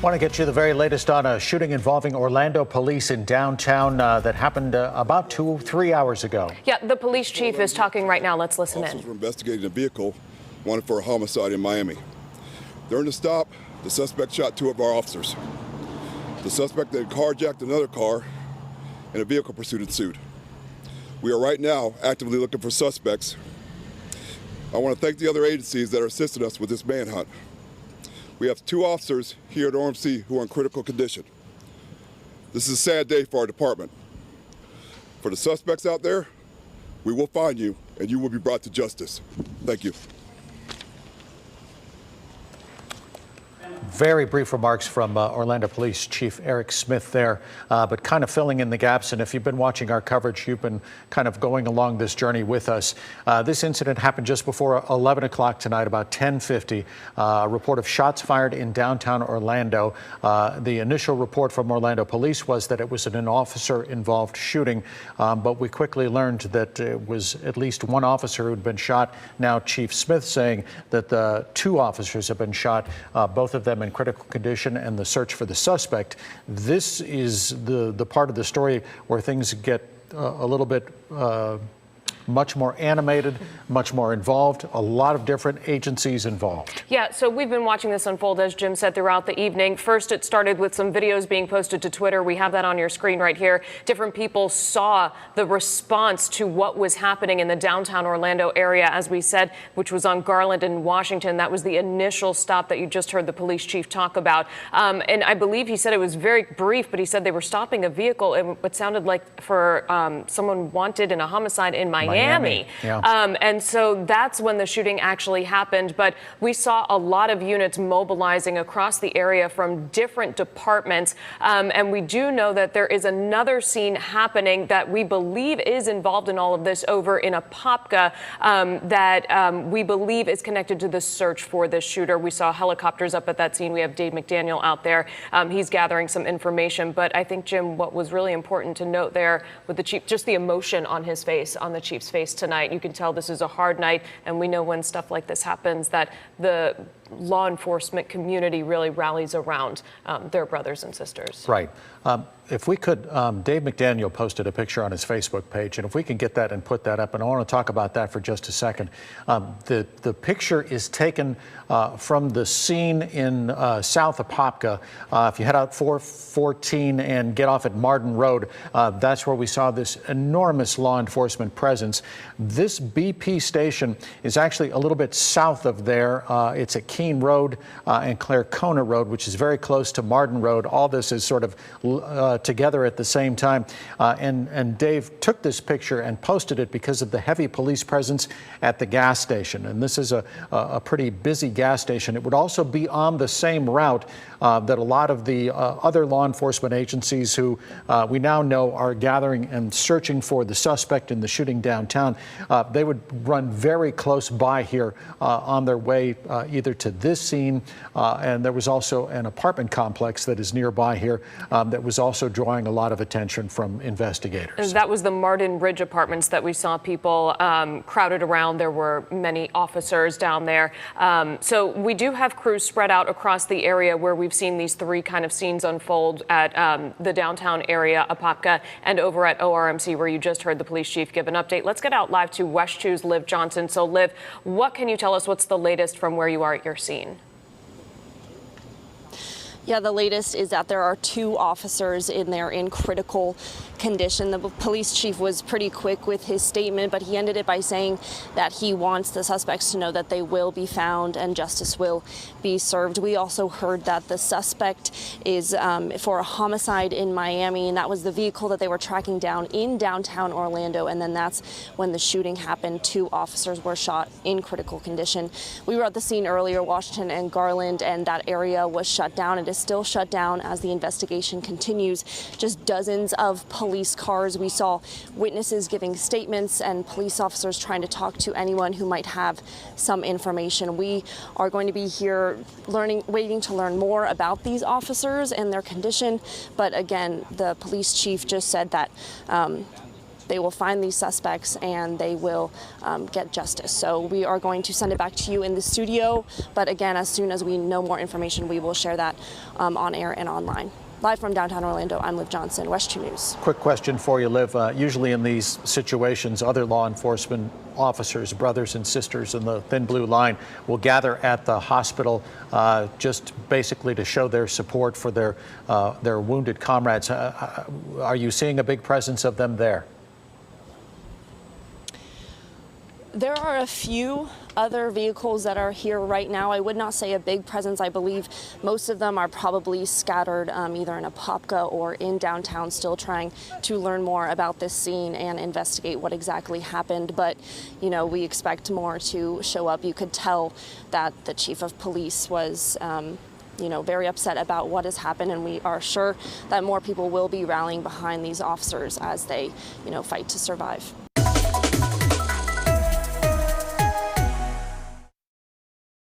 Want to get you the very latest on a shooting involving Orlando police in downtown that happened about 2-3 hours ago. Yeah, the police chief is talking right now. Let's listen in. We're investigating a vehicle wanted for a homicide in Miami. During the stop, the suspect shot 2 of our officers. The suspect then carjacked another car and a vehicle pursuit ensued. We are right now actively looking for suspects. I want to thank the other agencies that are assisting us with this manhunt. We have 2 officers here at ORMC who are in critical condition. This is a sad day for our department. For the suspects out there, we will find you and you will be brought to justice. Thank you. Very brief remarks from Orlando Police Chief Eric Smith there, but kind of filling in the gaps. And if you've been watching our coverage, you've been kind of going along this journey with us. This incident happened just before 11 o'clock tonight, about 10:50. A report of shots fired in downtown Orlando. The initial report from Orlando Police was that it was an officer-involved shooting, but we quickly learned that it was at least 1 officer who'd been shot. Now Chief Smith saying that the 2 officers have been shot, both of them in critical condition, and the search for the suspect. This is the part of the story where things get a little bit much more animated, much more involved, a lot of different agencies involved. Yeah, so we've been watching this unfold, as Jim said, throughout the evening. First, it started with some videos being posted to Twitter. We have that on your screen right here. Different people saw the response to what was happening in the downtown Orlando area, as we said, which was on Garland and Washington. That was the initial stop that you just heard the police chief talk about. And I believe he said it was very brief, but he said they were stopping a vehicle, and what sounded like for someone wanted in a homicide in Miami. Yeah. And so that's when the shooting actually happened. But we saw a lot of units mobilizing across the area from different departments. And we do know that there is another scene happening that we believe is involved in all of this over in Apopka that we believe is connected to the search for this shooter. We saw helicopters up at that scene. We have Dave McDaniel out there. He's gathering some information. But I think, Jim, what was really important to note there with the chief, just the emotion on his face, on the chief's face tonight. You can tell this is a hard night, and we know when stuff like this happens that the law enforcement community really rallies around their brothers and sisters. Right. If we could, Dave McDaniel posted a picture on his Facebook page, and if we can get that and put that up, and I want to talk about that for just a second. The picture is taken from the scene in South Apopka. If you head out 414 and get off at Martin Road, that's where we saw this enormous law enforcement presence. This BP station is actually a little bit south of there. It's at Keene Road and Clarcona Road, which is very close to Martin Road. All this is sort of together at the same time. And Dave took this picture and posted it because of the heavy police presence at the gas station. And this is a pretty busy gas station. It would also be on the same route that a lot of the other law enforcement agencies who we now know are gathering and searching for the suspect in the shooting downtown. They would run very close by here on their way either to this scene, and there was also an apartment complex that is nearby here that was also drawing a lot of attention from investigators. And that was the Martin Ridge Apartments that we saw people crowded around. There were many officers down there. So we do have crews spread out across the area where we've seen these 3 kind of scenes unfold at the downtown area, Apopka, and over at ORMC, where you just heard the police chief give an update. Let's get out live to West 2's Liv Johnson. So Liv, what can you tell us? What's the latest from where you are at your scene? Yeah, the latest is that there are 2 officers in there in critical condition. The police chief was pretty quick with his statement, but he ended it by saying that he wants the suspects to know that they will be found and justice will be served. We also heard that the suspect is for a homicide in Miami, and that was the vehicle that they were tracking down in downtown Orlando. And then that's when the shooting happened. 2 officers were shot in critical condition. We were at the scene earlier, Washington and Garland, and that area was shut down. It is still shut down as the investigation continues. Just dozens of police cars. We saw witnesses giving statements and police officers trying to talk to anyone who might have some information. We are going to be here waiting to learn more about these officers and their condition. But again, the police chief just said that they will find these suspects and they will get justice. So we are going to send it back to you in the studio. But again, as soon as we know more information, we will share that on air and online. Live from downtown Orlando, I'm Liv Johnson, West 2 News. Quick question for you, Liv. Usually in these situations, other law enforcement officers, brothers and sisters in the Thin Blue Line, will gather at the hospital just basically to show their support for their wounded comrades. Are you seeing a big presence of them there? There are a few other vehicles that are here right now. I would not say a big presence. I believe most of them are probably scattered either in Apopka or in downtown, still trying to learn more about this scene and investigate what exactly happened. But, you know, we expect more to show up. You could tell that the chief of police was very upset about what has happened, and we are sure that more people will be rallying behind these officers as they, fight to survive.